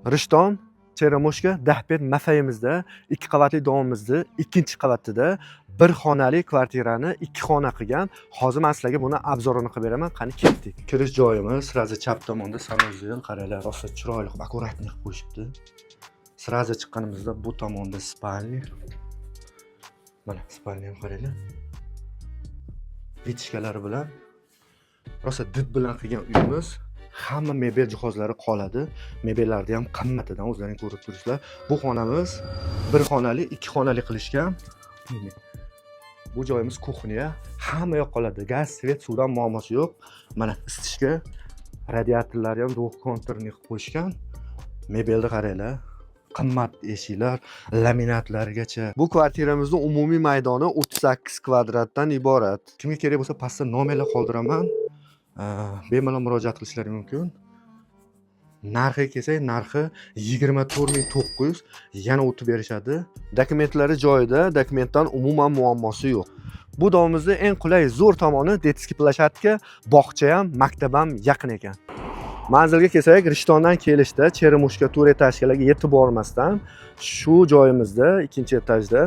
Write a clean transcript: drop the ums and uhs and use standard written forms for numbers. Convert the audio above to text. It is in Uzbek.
Rishton, Cheremushka, Dahbet mafayimizda 2 qavatli domimizda 2-qavatida bir xonali kvartirani 2 xona qilgan. Hozir men sizlarga buni obzorini qilib beraman. Qani ketdik. Kirish joyimiz sirazi chap tomonda sanuzel, qaranglar, rosa chiroyli, akkuratni qilib qo'yishibdi. Sirazi chiqqanimizda bu tomonda spalni. Mana spalni ham qaranglar. Vitishkalari bilan rosa did bilan qilgan uyimiz. Hamma mebel jihozlari qoladi. Mebellarni ham qimmatidan o'zlaring ko'rib turibsizlar. Bu xonamiz bir xonali, 2 xonali qilishgan. Bu joyimiz kuxnya. Hamma yoq qoladi. Gaz, svet, suvdan muammosi yo'q. Mana isitishga radiatorlari ham ruh konturni qilib qo'yishgan. Mebelni qaranglar. Qimmat eshiklar, laminatlargacha. Bu kvartiramizning umumiy maydoni 38 kvadratdan iborat. Kimga kerak bo'lsa pastda nomerlar qoldiraman. Bemalol murojaat qilishlari mumkin. Narxi kelsak, narxi 24900, yana o'tib berishadi. Dokumentlari joyida, dokumentdan umuman muammosi yo'q. Bu domimizning eng qulay zo'r tomoni detskiy plashatka, bog'cha ham, maktab ham yaqin ekan. Manzilga kelsak, Rishtondan kelishda Cheremushka tur etajlarga yetib bormasdan shu joyimizda 2-etajda